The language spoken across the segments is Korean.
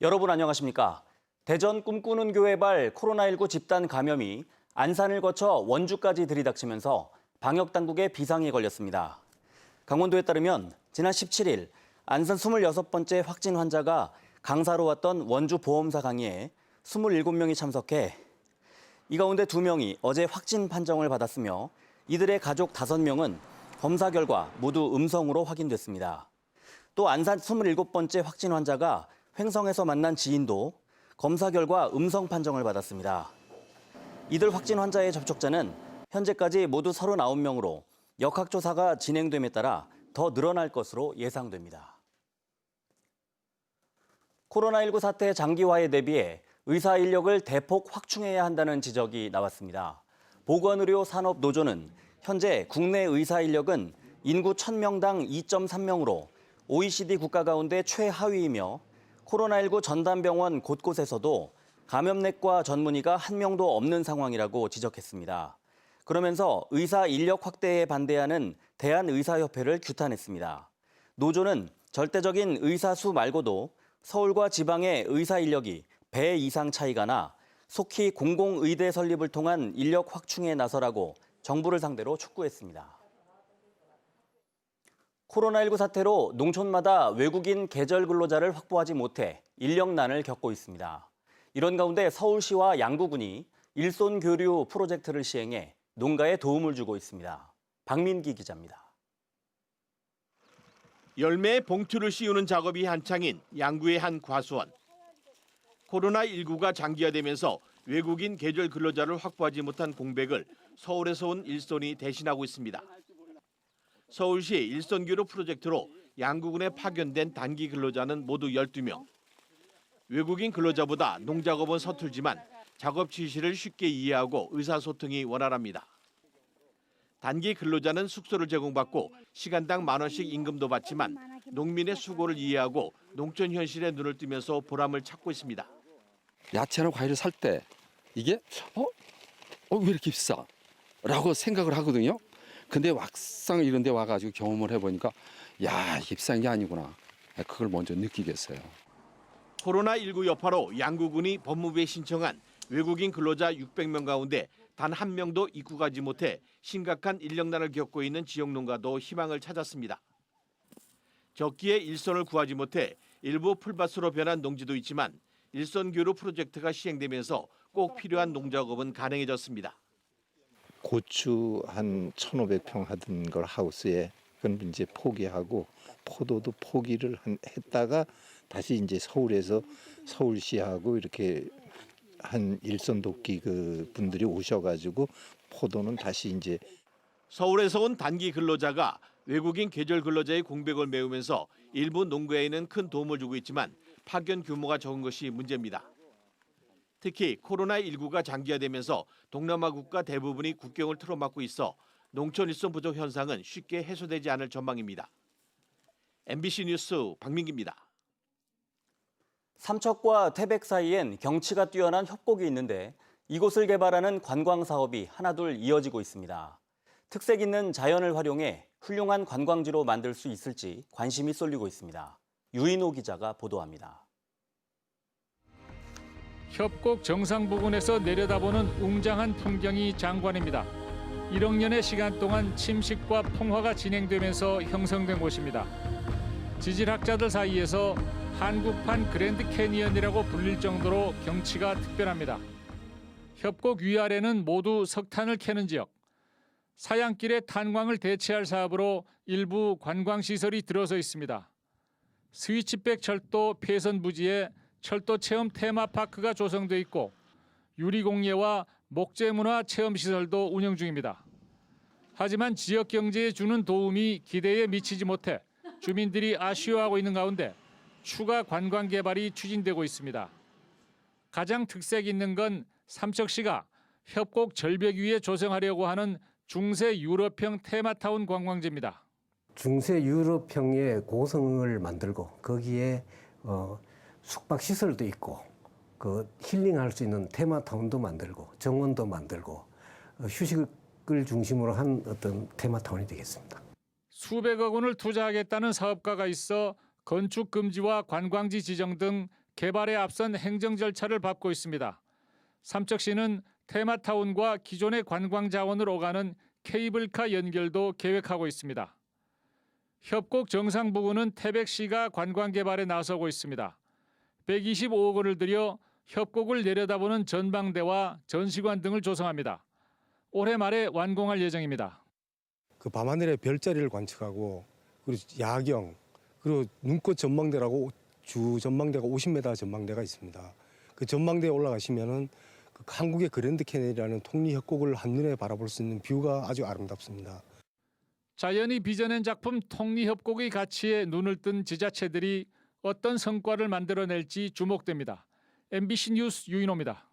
여러분 안녕하십니까? 대전 꿈꾸는 교회발 코로나19 집단 감염이 안산을 거쳐 원주까지 들이닥치면서 방역당국의 비상이 걸렸습니다. 강원도에 따르면 지난 17일 안산 26번째 확진 환자가 강사로 왔던 원주 보험사 강의에 27명이 참석해 이 가운데 2명이 어제 확진 판정을 받았으며 이들의 가족 5명은 검사 결과 모두 음성으로 확인됐습니다. 또 안산 27번째 확진 환자가 횡성에서 만난 지인도 검사 결과 음성 판정을 받았습니다. 이들 확진 환자의 접촉자는 현재까지 모두 39명으로 역학조사가 진행됨에 따라 더 늘어날 것으로 예상됩니다. 코로나19 사태 장기화에 대비해 의사 인력을 대폭 확충해야 한다는 지적이 나왔습니다. 보건의료 산업노조는 현재 국내 의사 인력은 인구 1000명당 2.3명으로 OECD 국가 가운데 최하위이며 코로나19 전담병원 곳곳에서도 감염내과 전문의가 한 명도 없는 상황이라고 지적했습니다. 그러면서 의사 인력 확대에 반대하는 대한의사협회를 규탄했습니다. 노조는 절대적인 의사 수 말고도 서울과 지방의 의사 인력이 배 이상 차이가 나 속히 공공의대 설립을 통한 인력 확충에 나서라고 정부를 상대로 촉구했습니다. 코로나19 사태로 농촌마다 외국인 계절 근로자를 확보하지 못해 인력난을 겪고 있습니다. 이런 가운데 서울시와 양구군이 일손 교류 프로젝트를 시행해 농가에 도움을 주고 있습니다. 박민기 기자입니다. 열매에 봉투를 씌우는 작업이 한창인 양구의 한 과수원. 코로나19가 장기화되면서 외국인 계절 근로자를 확보하지 못한 공백을 서울에서 온 일손이 대신하고 있습니다. 서울시 일손교류 프로젝트로 양구군에 파견된 단기 근로자는 모두 12명. 외국인 근로자보다 농작업은 서툴지만 작업 지시를 쉽게 이해하고 의사소통이 원활합니다. 단기 근로자는 숙소를 제공받고 시간당 10,000원씩 임금도 받지만 농민의 수고를 이해하고 농촌 현실에 눈을 뜨면서 보람을 찾고 있습니다. 야채나 과일을 살 때 이게 왜 이렇게 비싸? 라고 생각을 하거든요. 근데 막상 이런 데 와가지고 경험을 해보니까 야, 이게 비싼 게 아니구나. 그걸 먼저 느끼겠어요. 코로나19 여파로 양구군이 법무부에 신청한 외국인 근로자 600명 가운데 단 한 명도 입국하지 못해 심각한 인력난을 겪고 있는 지역 농가도 희망을 찾았습니다. 적기에 일손을 구하지 못해 일부 풀밭으로 변한 농지도 있지만 일손교류 프로젝트가 시행되면서 꼭 필요한 농작업은 가능해졌습니다. 고추 한 1,500평 하던 걸 하우스에 그건 이제 포기하고 포도도 포기를 했다가 다시 이제 서울에서 서울시하고 이렇게 한 일손 돕기 그 분들이 오셔가지고 포도는 다시 이제 서울에서 온 단기 근로자가 외국인 계절 근로자의 공백을 메우면서 일부 농가에는 큰 도움을 주고 있지만 파견 규모가 적은 것이 문제입니다. 특히 코로나19가 장기화되면서 동남아 국가 대부분이 국경을 틀어막고 있어 농촌 일손 부족 현상은 쉽게 해소되지 않을 전망입니다. MBC 뉴스 박민기입니다. 삼척과 태백 사이엔 경치가 뛰어난 협곡이 있는데 이곳을 개발하는 관광 사업이 하나둘 이어지고 있습니다. 특색 있는 자연을 활용해 훌륭한 관광지로 만들 수 있을지 관심이 쏠리고 있습니다. 유인호 기자가 보도합니다. 협곡 정상 부근에서 내려다보는 웅장한 풍경이 장관입니다. 1억 년의 시간 동안 침식과 풍화가 진행되면서 형성된 곳입니다. 지질학자들 사이에서 한국판 그랜드 캐니언이라고 불릴 정도로 경치가 특별합니다. 협곡 위아래는 모두 석탄을 캐는 지역. 사양길의 탄광을 대체할 사업으로 일부 관광시설이 들어서 있습니다. 스위치백 철도 폐선 부지에 철도 체험 테마파크가 조성돼 있고 유리공예와 목재문화 체험시설도 운영 중입니다. 하지만 지역 경제에 주는 도움이 기대에 미치지 못해 주민들이 아쉬워하고 있는 가운데 추가 관광 개발이 추진되고 있습니다. 가장 특색 있는 건 삼척시가 협곡 절벽 위에 조성하려고 하는 중세 유럽형 테마타운 관광지입니다. 중세 유럽형의 고성을 만들고 거기에 숙박 시설도 있고 그 힐링할 수 있는 테마타운도 만들고 정원도 만들고 휴식을 중심으로 한 어떤 테마타운이 되겠습니다. 수백억 원을 투자하겠다는 사업가가 있어 건축 금지와 관광지 지정 등 개발에 앞선 행정 절차를 밟고 있습니다. 삼척시는 테마타운과 기존의 관광 자원을 오가는 케이블카 연결도 계획하고 있습니다. 협곡 정상 부근은 태백시가 관광 개발에 나서고 있습니다. 125억 원을 들여 협곡을 내려다보는 전망대와 전시관 등을 조성합니다. 올해 말에 완공할 예정입니다. 그 밤하늘의 별자리를 관측하고 그리고 야경 그리고 눈꽃 전망대라고 주 전망대가 50m 전망대가 있습니다. 그 전망대에 올라가시면은 그 한국의 그랜드 캐니언이라는 톱니 협곡을 한눈에 바라볼 수 있는 뷰가 아주 아름답습니다. 자연이 빚어낸 작품 톱니협곡의 가치에 눈을 뜬 지자체들이 어떤 성과를 만들어낼지 주목됩니다. MBC 뉴스 유인호입니다.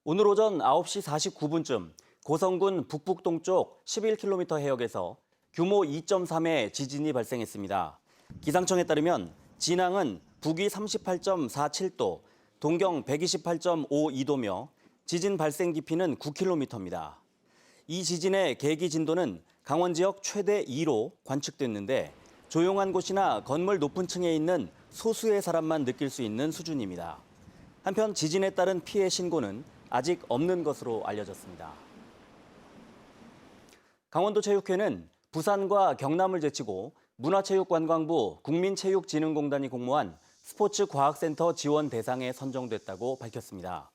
오늘 오전 9시 49분쯤 고성군 북북동쪽 11km 해역에서 규모 2.3의 지진이 발생했습니다. 기상청에 따르면 진앙은 북위 38.47도, 동경 128.52도며 지진 발생 깊이는 9km입니다. 이 지진의 계기 진도는 강원 지역 최대 2로 관측됐는데 조용한 곳이나 건물 높은 층에 있는 소수의 사람만 느낄 수 있는 수준입니다. 한편 지진에 따른 피해 신고는 아직 없는 것으로 알려졌습니다. 강원도체육회는 부산과 경남을 제치고 문화체육관광부 국민체육진흥공단이 공모한 스포츠과학센터 지원 대상에 선정됐다고 밝혔습니다.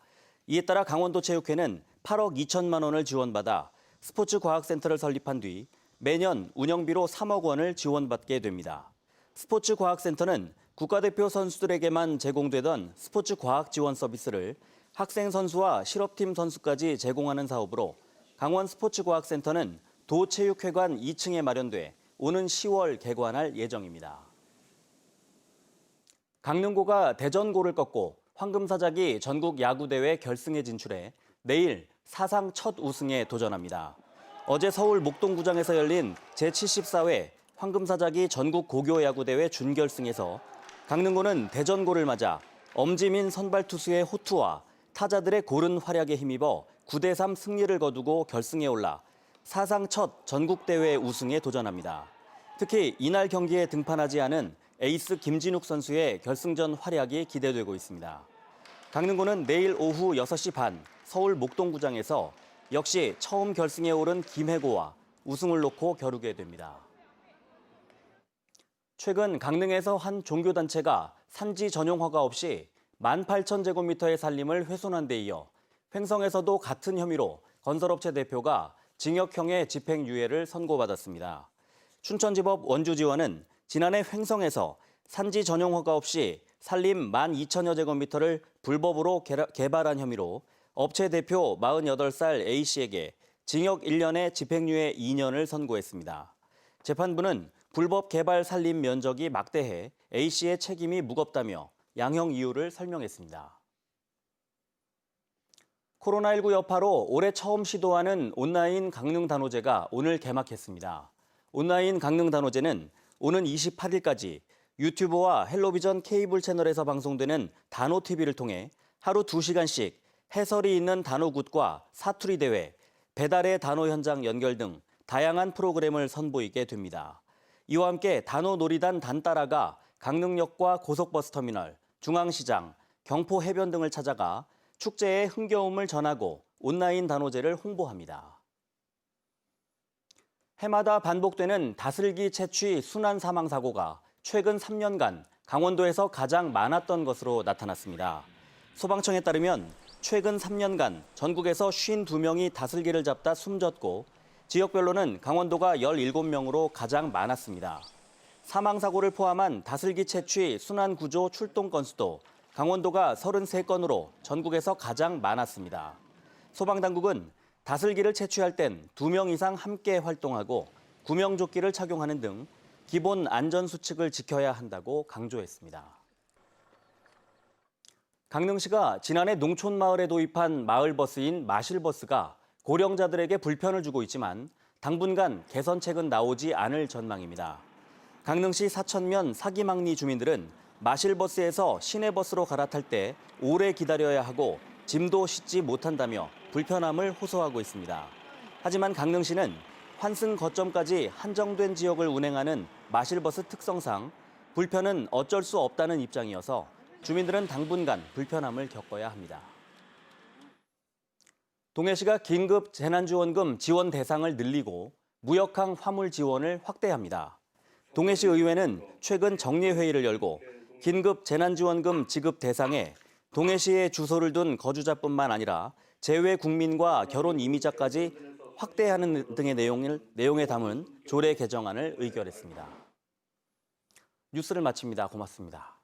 이에 따라 강원도체육회는 8억 2천만 원을 지원받아 스포츠과학센터를 설립한 뒤 매년 운영비로 3억 원을 지원받게 됩니다. 스포츠과학센터는 국가대표 선수들에게만 제공되던 스포츠과학 지원 서비스를 학생 선수와 실업팀 선수까지 제공하는 사업으로 강원 스포츠과학센터는 도체육회관 2층에 마련돼 오는 10월 개관할 예정입니다. 강릉고가 대전고를 꺾고 황금사자기 전국 야구대회 결승에 진출해 내일 사상 첫 우승에 도전합니다. 어제 서울 목동구장에서 열린 제74회 황금사자기 전국 고교야구대회 준결승에서 강릉고는 대전고를 맞아 엄지민 선발 투수의 호투와 타자들의 고른 활약에 힘입어 9대3 승리를 거두고 결승에 올라 사상 첫 전국대회 우승에 도전합니다. 특히 이날 경기에 등판하지 않은 에이스 김진욱 선수의 결승전 활약이 기대되고 있습니다. 강릉고는 내일 오후 6시 반 서울 목동구장에서 역시 처음 결승에 오른 김해고와 우승을 놓고 겨루게 됩니다. 최근 강릉에서 한 종교단체가 산지 전용 허가 없이 18,000제곱미터의 산림을 훼손한 데 이어 횡성에서도 같은 혐의로 건설업체 대표가 징역형의 집행유예를 선고받았습니다. 춘천지법 원주지원은 지난해 횡성에서 산지 전용 허가 없이 산림 12,000여 제곱미터를 불법으로 개발한 혐의로 업체 대표 48살 A씨에게 징역 1년에 집행유예 2년을 선고했습니다. 재판부는 불법 개발 산림 면적이 막대해 A씨의 책임이 무겁다며 양형 이유를 설명했습니다. 코로나19 여파로 올해 처음 시도하는 온라인 강릉 단오제가 오늘 개막했습니다. 온라인 강릉 단오제는 오는 28일까지 유튜브와 헬로비전 케이블 채널에서 방송되는 단오TV를 통해 하루 2시간씩 해설이 있는 단오굿과 사투리 대회, 배달의 단오 현장 연결 등 다양한 프로그램을 선보이게 됩니다. 이와 함께 단오놀이단 단따라가 강릉역과 고속버스터미널, 중앙시장, 경포해변 등을 찾아가 축제의 흥겨움을 전하고 온라인 단오제를 홍보합니다. 해마다 반복되는 다슬기 채취 순환 사망 사고가 최근 3년간 강원도에서 가장 많았던 것으로 나타났습니다. 소방청에 따르면 최근 3년간 전국에서 52명이 다슬기를 잡다 숨졌고 지역별로는 강원도가 17명으로 가장 많았습니다. 사망 사고를 포함한 다슬기 채취 순환 구조 출동 건수도 강원도가 33건으로 전국에서 가장 많았습니다. 소방당국은 다슬기를 채취할 땐 2명 이상 함께 활동하고 구명조끼를 착용하는 등 기본 안전수칙을 지켜야 한다고 강조했습니다. 강릉시가 지난해 농촌마을에 도입한 마을버스인 마실버스가 고령자들에게 불편을 주고 있지만 당분간 개선책은 나오지 않을 전망입니다. 강릉시 사천면 사기망리 주민들은 마실버스에서 시내버스로 갈아탈 때 오래 기다려야 하고 짐도 싣지 못한다며 불편함을 호소하고 있습니다. 하지만 강릉시는 환승 거점까지 한정된 지역을 운행하는 마실버스 특성상 불편은 어쩔 수 없다는 입장이어서 주민들은 당분간 불편함을 겪어야 합니다. 동해시가 긴급 재난지원금 지원 대상을 늘리고 무역항 화물 지원을 확대합니다. 동해시 의회는 최근 정례회의를 열고 긴급 재난지원금 지급 대상에 동해시에 주소를 둔 거주자뿐만 아니라 재외 국민과 결혼 이미자까지 확대하는 등의 내용에 담은 조례 개정안을 의결했습니다. 뉴스를 마칩니다. 고맙습니다.